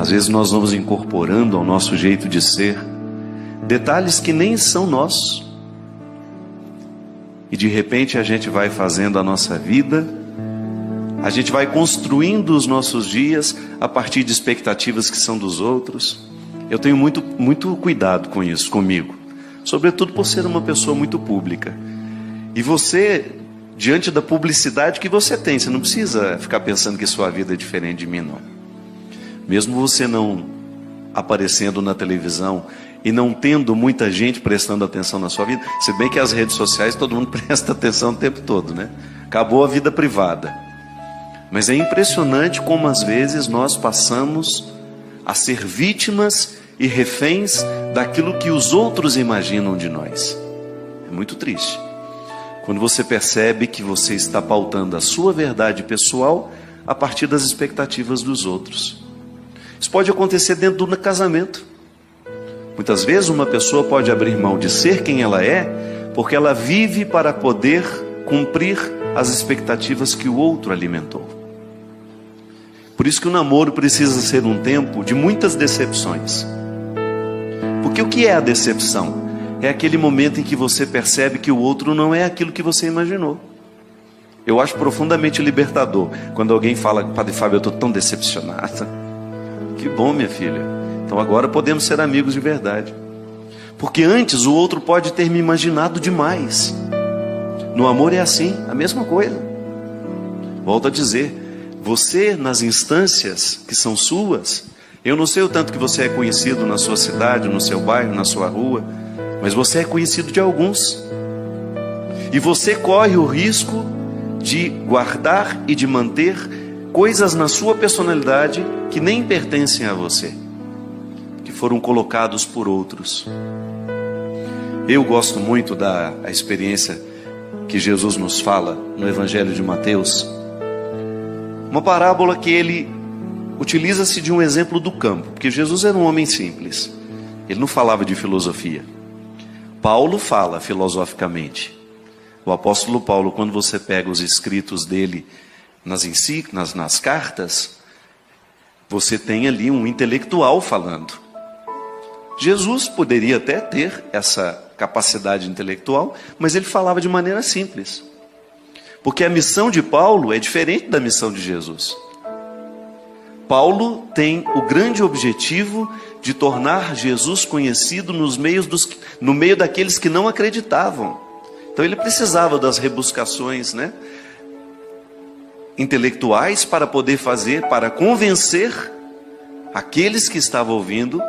Às vezes nós vamos incorporando ao nosso jeito de ser detalhes que nem são nossos. E de repente a gente vai fazendo a nossa vida, a gente vai construindo os nossos dias a partir de expectativas que são dos outros. Eu tenho muito cuidado com isso, comigo. Sobretudo por ser uma pessoa muito pública. E você, diante da publicidade que você tem, você não precisa ficar pensando que sua vida é diferente de mim, não. Mesmo você não aparecendo na televisão e não tendo muita gente prestando atenção na sua vida, se bem que as redes sociais todo mundo presta atenção o tempo todo, né? Acabou a vida privada. Mas é impressionante como às vezes nós passamos a ser vítimas e reféns daquilo que os outros imaginam de nós. É muito triste quando você percebe que você está pautando a sua verdade pessoal a partir das expectativas dos outros. Isso pode acontecer dentro do casamento. Muitas vezes uma pessoa pode abrir mão de ser quem ela é, porque ela vive para poder cumprir as expectativas que o outro alimentou. Por isso que o namoro precisa ser um tempo de muitas decepções. Porque o que é a decepção? É aquele momento em que você percebe que o outro não é aquilo que você imaginou. Eu acho profundamente libertador quando alguém fala: Padre Fábio, eu estou tão decepcionada. Que bom, minha filha. Então agora podemos ser amigos de verdade. Porque antes o outro pode ter me imaginado demais. No amor é assim, a mesma coisa. Volto a dizer, você nas instâncias que são suas, eu não sei o tanto que você é conhecido na sua cidade, no seu bairro, na sua rua, mas você é conhecido de alguns. E você corre o risco de guardar e de manter coisas na sua personalidade que nem pertencem a você, que foram colocados por outros. Eu gosto muito da experiência que Jesus nos fala no Evangelho de Mateus, uma parábola que ele utiliza-se de um exemplo do campo, porque Jesus era um homem simples, ele não falava de filosofia. Paulo fala filosoficamente. O apóstolo Paulo, quando você pega os escritos dele nas cartas, você tem ali um intelectual falando. Jesus poderia até ter essa capacidade intelectual, mas ele falava de maneira simples. Porque a missão de Paulo é diferente da missão de Jesus. Paulo tem o grande objetivo de tornar Jesus conhecido no meio daqueles que não acreditavam. Então ele precisava das rebuscações, intelectuais para poder para convencer aqueles que estavam ouvindo,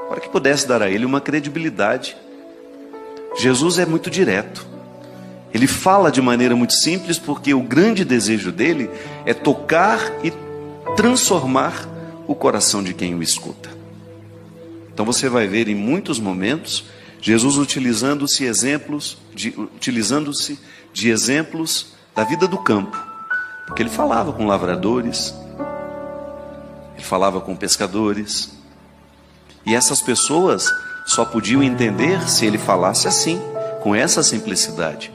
para que pudesse dar a ele uma credibilidade. Jesus é muito direto. Ele fala de maneira muito simples, porque o grande desejo dele é tocar e transformar o coração de quem o escuta. Então você vai ver em muitos momentos Jesus utilizando-se de exemplos da vida do campo, porque ele falava com lavradores, ele falava com pescadores, e essas pessoas só podiam entender se ele falasse assim, com essa simplicidade.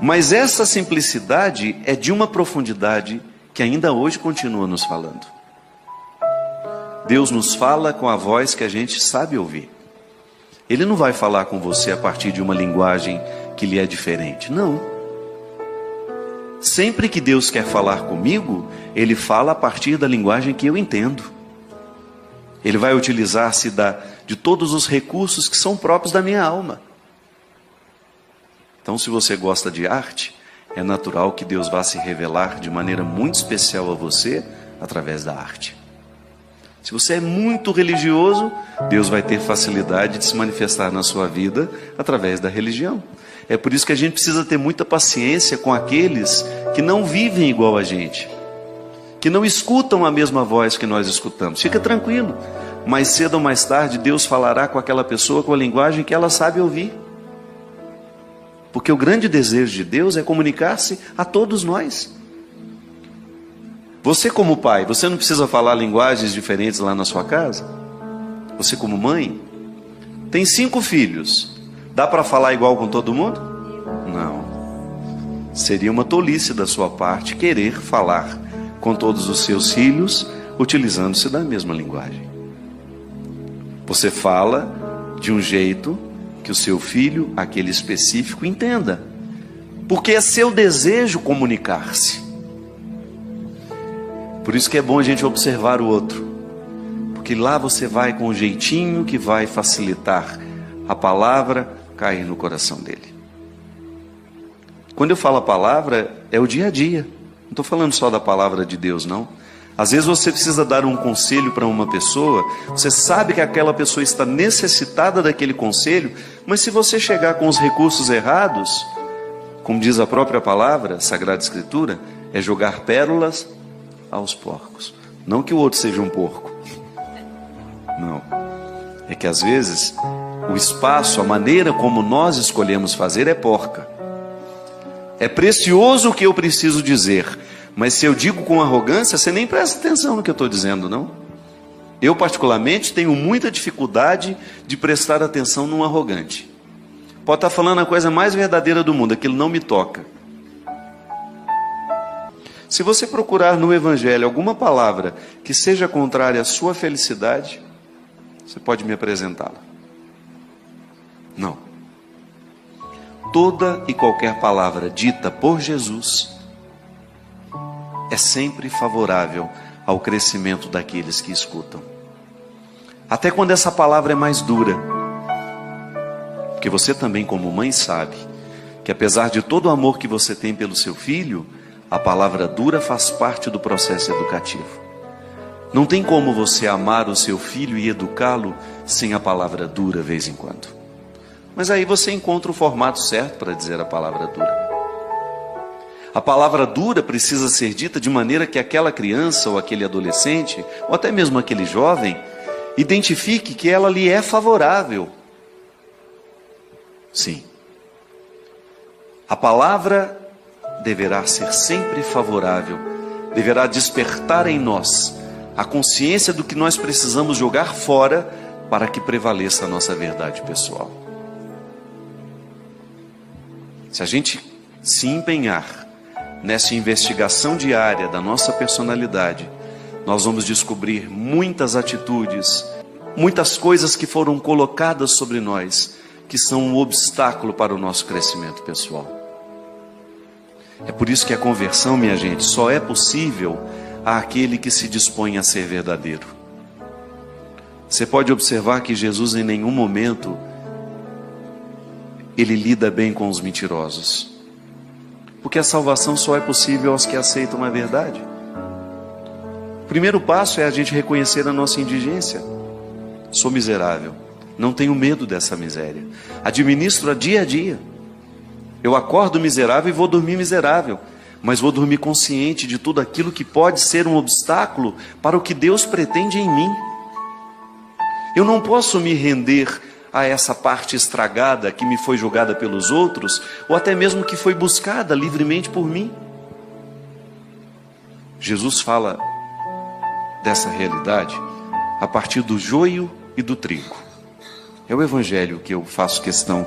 Mas essa simplicidade é de uma profundidade que ainda hoje continua nos falando. Deus nos fala com a voz que a gente sabe ouvir. Ele não vai falar com você a partir de uma linguagem que lhe é diferente, não. Sempre que Deus quer falar comigo, Ele fala a partir da linguagem que eu entendo. Ele vai utilizar-se de todos os recursos que são próprios da minha alma. Então, se você gosta de arte, é natural que Deus vá se revelar de maneira muito especial a você através da arte. Se você é muito religioso, Deus vai ter facilidade de se manifestar na sua vida através da religião. É por isso que a gente precisa ter muita paciência com aqueles que não vivem igual a gente, que não escutam a mesma voz que nós escutamos. Fica tranquilo, mais cedo ou mais tarde Deus falará com aquela pessoa com a linguagem que ela sabe ouvir. Porque o grande desejo de Deus é comunicar-se a todos nós. Você como pai, você não precisa falar linguagens diferentes lá na sua casa? Você como mãe, tem 5 filhos, dá para falar igual com todo mundo? Não. Seria uma tolice da sua parte querer falar com todos os seus filhos utilizando-se da mesma linguagem. Você fala de um jeito que o seu filho, aquele específico, entenda, porque é seu desejo comunicar-se. Por isso que é bom a gente observar o outro, porque lá você vai com um jeitinho que vai facilitar a palavra cair no coração dele. Quando eu falo a palavra, é o dia a dia. Não estou falando só da palavra de Deus, não. Às vezes você precisa dar um conselho para uma pessoa, você sabe que aquela pessoa está necessitada daquele conselho, mas se você chegar com os recursos errados, como diz a própria palavra, Sagrada Escritura, é jogar pérolas aos porcos. Não que o outro seja um porco. Não. É que às vezes o espaço, a maneira como nós escolhemos fazer é porca. É precioso o que eu preciso dizer, mas se eu digo com arrogância, você nem presta atenção no que eu estou dizendo, não? Eu particularmente tenho muita dificuldade de prestar atenção num arrogante. Pode estar falando a coisa mais verdadeira do mundo, aquilo não me toca. Se você procurar no Evangelho alguma palavra que seja contrária à sua felicidade, você pode me apresentá-la. Não. Toda e qualquer palavra dita por Jesus é sempre favorável ao crescimento daqueles que escutam. Até quando essa palavra é mais dura. Porque você também, como mãe, sabe que apesar de todo o amor que você tem pelo seu filho, a palavra dura faz parte do processo educativo. Não tem como você amar o seu filho e educá-lo sem a palavra dura de vez em quando. Mas aí você encontra o formato certo para dizer a palavra dura. A palavra dura precisa ser dita de maneira que aquela criança ou aquele adolescente, ou até mesmo aquele jovem, identifique que ela lhe é favorável. Sim. A palavra deverá ser sempre favorável, deverá despertar em nós a consciência do que nós precisamos jogar fora para que prevaleça a nossa verdade pessoal. Se a gente se empenhar nessa investigação diária da nossa personalidade, nós vamos descobrir muitas atitudes, muitas coisas que foram colocadas sobre nós, que são um obstáculo para o nosso crescimento pessoal. É por isso que a conversão, minha gente, só é possível àquele que se dispõe a ser verdadeiro. Você pode observar que Jesus em nenhum momento ele lida bem com os mentirosos. Porque a salvação só é possível aos que aceitam a verdade. O primeiro passo é a gente reconhecer a nossa indigência. Sou miserável, não tenho medo dessa miséria. Administro-a dia a dia. Eu acordo miserável e vou dormir miserável, mas vou dormir consciente de tudo aquilo que pode ser um obstáculo para o que Deus pretende em mim. Eu não posso me render a essa parte estragada que me foi jogada pelos outros, ou até mesmo que foi buscada livremente por mim. Jesus fala dessa realidade a partir do joio e do trigo. É o Evangelho que eu faço questão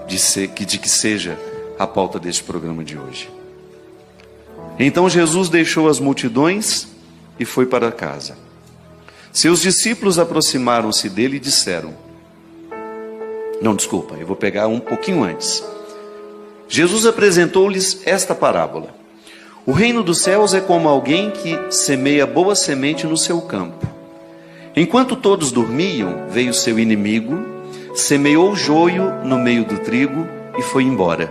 de que seja a pauta deste programa de hoje. Então Jesus deixou as multidões e foi para casa. Seus discípulos aproximaram-se dele e disseram... Não, desculpa, eu vou pegar um pouquinho antes. Jesus apresentou-lhes esta parábola. O reino dos céus é como alguém que semeia boa semente no seu campo. Enquanto todos dormiam, veio seu inimigo, semeou joio no meio do trigo e foi embora.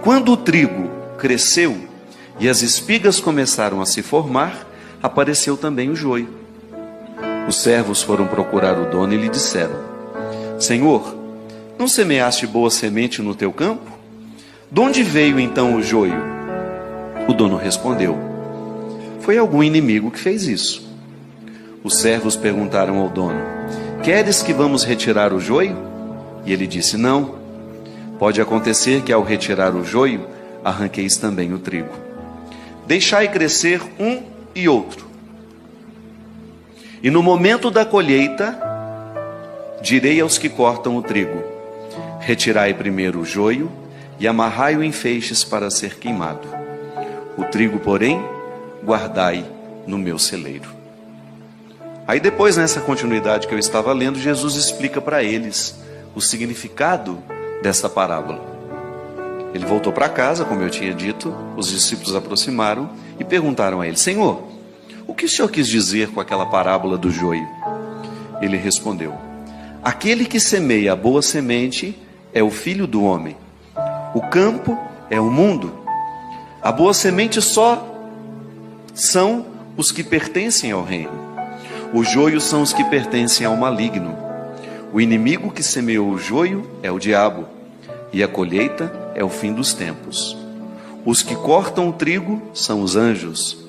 Quando o trigo cresceu e as espigas começaram a se formar, apareceu também o joio. Os servos foram procurar o dono e lhe disseram: Senhor, não semeaste boa semente no teu campo? De onde veio então o joio? O dono respondeu: Foi algum inimigo que fez isso. Os servos perguntaram ao dono: Queres que vamos retirar o joio? E ele disse: Não. Pode acontecer que ao retirar o joio, arranqueis também o trigo. Deixai crescer um e outro. E no momento da colheita, direi aos que cortam o trigo: retirai primeiro o joio e amarrai-o em feixes para ser queimado. O trigo, porém, guardai no meu celeiro. Aí depois, nessa continuidade que eu estava lendo, Jesus explica para eles o significado dessa parábola. Ele voltou para casa, como eu tinha dito, os discípulos aproximaram e perguntaram a ele: Senhor, o que o Senhor quis dizer com aquela parábola do joio? Ele respondeu: aquele que semeia a boa semente é o Filho do Homem. O campo é o mundo. A boa semente só são os que pertencem ao reino. Os joios são os que pertencem ao maligno. O inimigo que semeou o joio é o diabo, e a colheita é o fim dos tempos. Os que cortam o trigo são os anjos.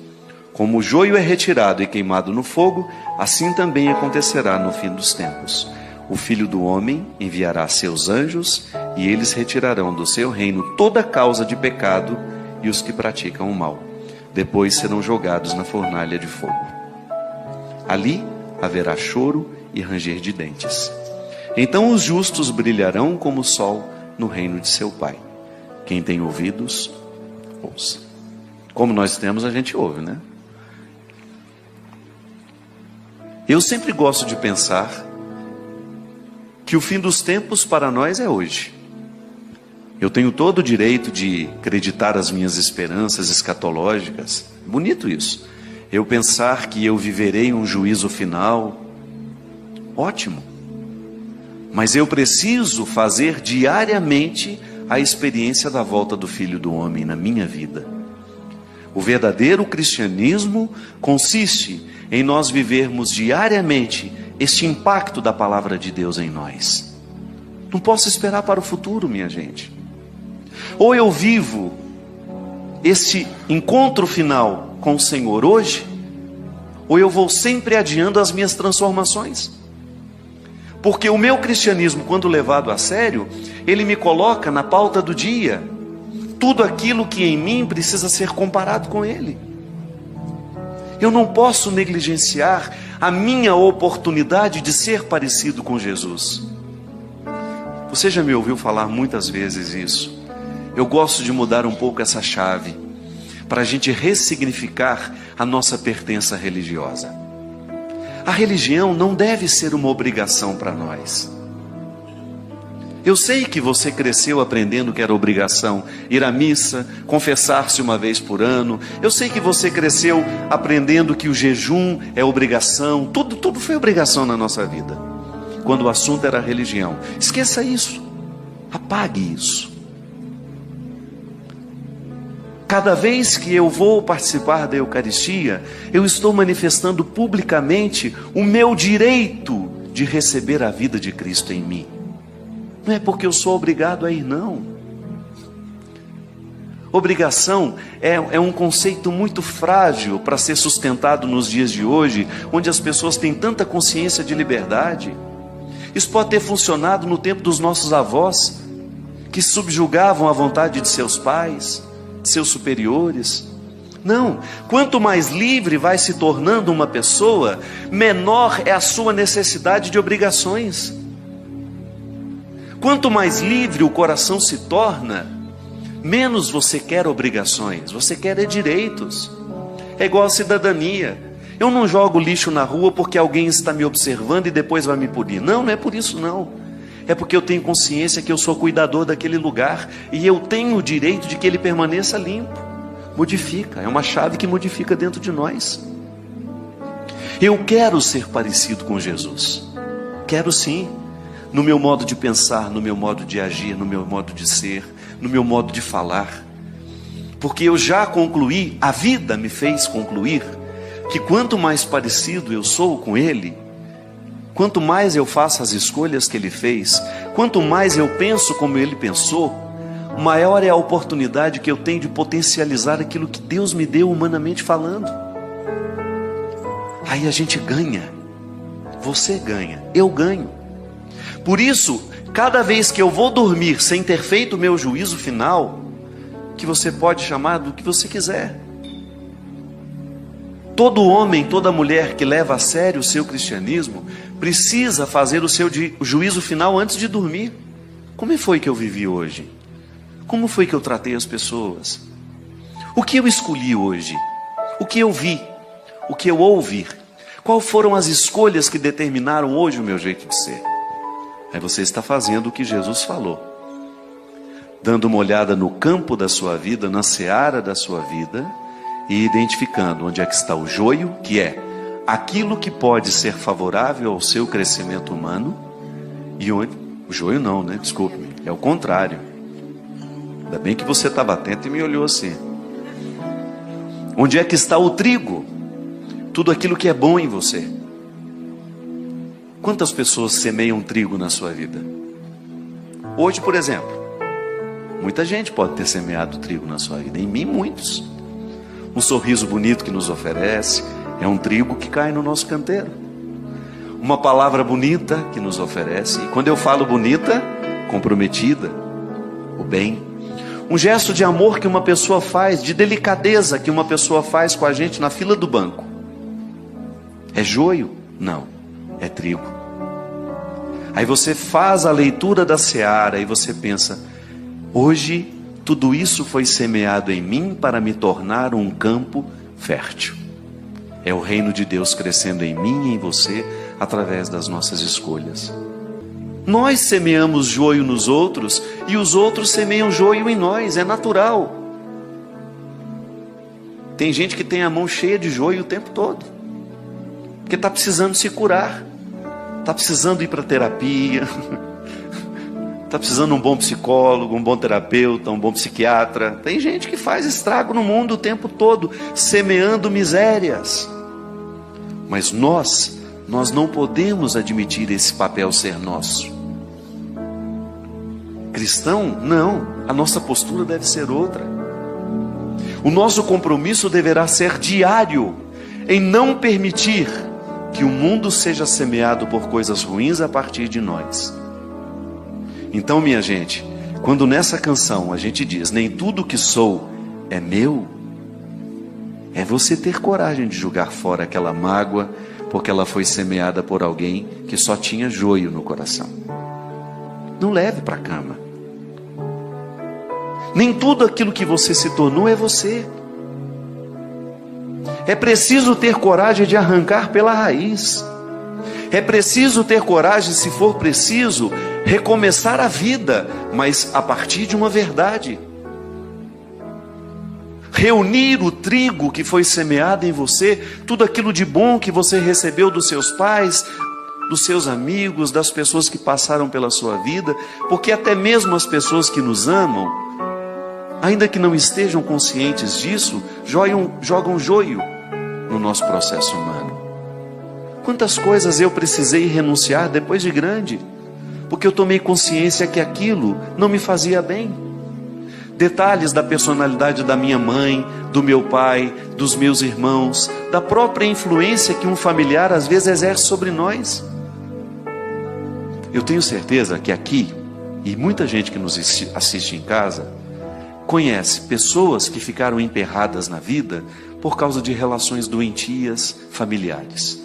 Como o joio é retirado e queimado no fogo, assim também acontecerá no fim dos tempos. O Filho do Homem enviará seus anjos, e eles retirarão do seu reino toda causa de pecado e os que praticam o mal. Depois serão jogados na fornalha de fogo. Ali haverá choro e ranger de dentes. Então os justos brilharão como o sol no reino de seu Pai. Quem tem ouvidos, ouça. Como nós temos, a gente ouve, né? Eu sempre gosto de pensar que o fim dos tempos para nós é hoje. Eu tenho todo o direito de acreditar as minhas esperanças escatológicas. Bonito isso. Eu pensar que eu viverei um juízo final. Ótimo. Mas eu preciso fazer diariamente a experiência da volta do Filho do Homem na minha vida. O verdadeiro cristianismo consiste em nós vivermos diariamente este impacto da palavra de Deus em nós. Não posso esperar para o futuro, minha gente. Ou eu vivo este encontro final com o Senhor hoje, ou eu vou sempre adiando as minhas transformações. Porque o meu cristianismo, quando levado a sério, ele me coloca na pauta do dia tudo aquilo que em mim precisa ser comparado com ele. Eu não posso negligenciar a minha oportunidade de ser parecido com Jesus. Você já me ouviu falar muitas vezes isso. Eu gosto de mudar um pouco essa chave, para a gente ressignificar a nossa pertença religiosa. A religião não deve ser uma obrigação para nós. Eu sei que você cresceu aprendendo que era obrigação ir à missa, confessar-se uma vez por ano. Eu sei que você cresceu aprendendo que o jejum é obrigação. Tudo foi obrigação na nossa vida, quando o assunto era religião. Esqueça isso. Apague isso. Cada vez que eu vou participar da Eucaristia, eu estou manifestando publicamente o meu direito de receber a vida de Cristo em mim. Não é porque eu sou obrigado a ir, não. Obrigação é um conceito muito frágil para ser sustentado nos dias de hoje, onde as pessoas têm tanta consciência de liberdade. Isso pode ter funcionado no tempo dos nossos avós, que subjugavam a vontade de seus pais, de seus superiores. Não, quanto mais livre vai se tornando uma pessoa, menor é a sua necessidade de obrigações. Quanto mais livre o coração se torna, menos você quer obrigações, você quer direitos. É igual a cidadania. Eu não jogo lixo na rua porque alguém está me observando e depois vai me punir. Não, não é por isso não. É porque eu tenho consciência que eu sou cuidador daquele lugar e eu tenho o direito de que ele permaneça limpo. Modifica, é uma chave que modifica dentro de nós. Eu quero ser parecido com Jesus. Quero sim. No meu modo de pensar, no meu modo de agir, no meu modo de ser, no meu modo de falar. Porque eu já concluí, a vida me fez concluir, que quanto mais parecido eu sou com Ele, quanto mais eu faço as escolhas que Ele fez, quanto mais eu penso como Ele pensou, maior é a oportunidade que eu tenho de potencializar aquilo que Deus me deu humanamente falando. Aí a gente ganha, você ganha, eu ganho. Por isso, cada vez que eu vou dormir sem ter feito o meu juízo final, que você pode chamar do que você quiser. Todo homem, toda mulher que leva a sério o seu cristianismo, precisa fazer o seu juízo final antes de dormir. Como foi que eu vivi hoje? Como foi que eu tratei as pessoas? O que eu escolhi hoje? O que eu vi? o que eu ouvir? Quais foram as escolhas que determinaram hoje o meu jeito de ser? Aí você está fazendo o que Jesus falou, dando uma olhada no campo da sua vida, na seara da sua vida, e identificando onde é que está o joio, que é aquilo que pode ser favorável ao seu crescimento humano, e onde... O joio não, né? Desculpe-me, é o contrário. Ainda bem que você estava atento e me olhou assim. Onde é que está o trigo? Tudo aquilo que é bom em você. Quantas pessoas semeiam trigo na sua vida? Hoje, por exemplo, muita gente pode ter semeado trigo na sua vida. Em mim, muitos. Um sorriso bonito que nos oferece é um trigo que cai no nosso canteiro. Uma palavra bonita que nos oferece. E quando eu falo bonita, comprometida, o bem. Um gesto de amor que uma pessoa faz, de delicadeza que uma pessoa faz com a gente na fila do banco. É joio? Não, é trigo. Aí você faz a leitura da seara e você pensa: hoje tudo isso foi semeado em mim para me tornar um campo fértil. É o reino de Deus crescendo em mim e em você através das nossas escolhas. Nós semeamos joio nos outros e os outros semeiam joio em nós, é natural. Tem gente que tem a mão cheia de joio o tempo todo, porque está precisando se curar, está precisando ir para terapia, está precisando de um bom psicólogo, um bom terapeuta, um bom psiquiatra. Tem gente que faz estrago no mundo o tempo todo, semeando misérias. Mas nós não podemos admitir esse papel ser nosso. Cristão, não, a nossa postura deve ser outra. O nosso compromisso deverá ser diário, em não permitir que o mundo seja semeado por coisas ruins a partir de nós. Então, minha gente, quando nessa canção a gente diz: nem tudo que sou é meu, é você ter coragem de jogar fora aquela mágoa, porque ela foi semeada por alguém que só tinha joio no coração. Não leve para a cama. Nem tudo aquilo que você se tornou é você. É preciso ter coragem de arrancar pela raiz. É preciso ter coragem, se for preciso, recomeçar a vida, mas a partir de uma verdade. Reunir o trigo que foi semeado em você, tudo aquilo de bom que você recebeu dos seus pais, dos seus amigos, das pessoas que passaram pela sua vida, porque até mesmo as pessoas que nos amam, ainda que não estejam conscientes disso, jogam joio no nosso processo humano. Quantas coisas eu precisei renunciar depois de grande, porque eu tomei consciência que aquilo não me fazia bem. Detalhes da personalidade da minha mãe, do meu pai, dos meus irmãos, da própria influência que um familiar às vezes exerce sobre nós. Eu tenho certeza que aqui, e muita gente que nos assiste em casa, conhece pessoas que ficaram emperradas na vida por causa de relações doentias familiares,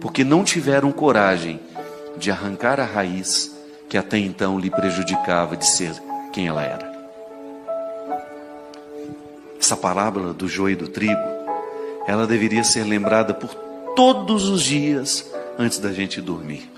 porque não tiveram coragem de arrancar a raiz que até então lhe prejudicava de ser quem ela era. Essa parábola do joio e do trigo, ela deveria ser lembrada por todos os dias antes da gente dormir.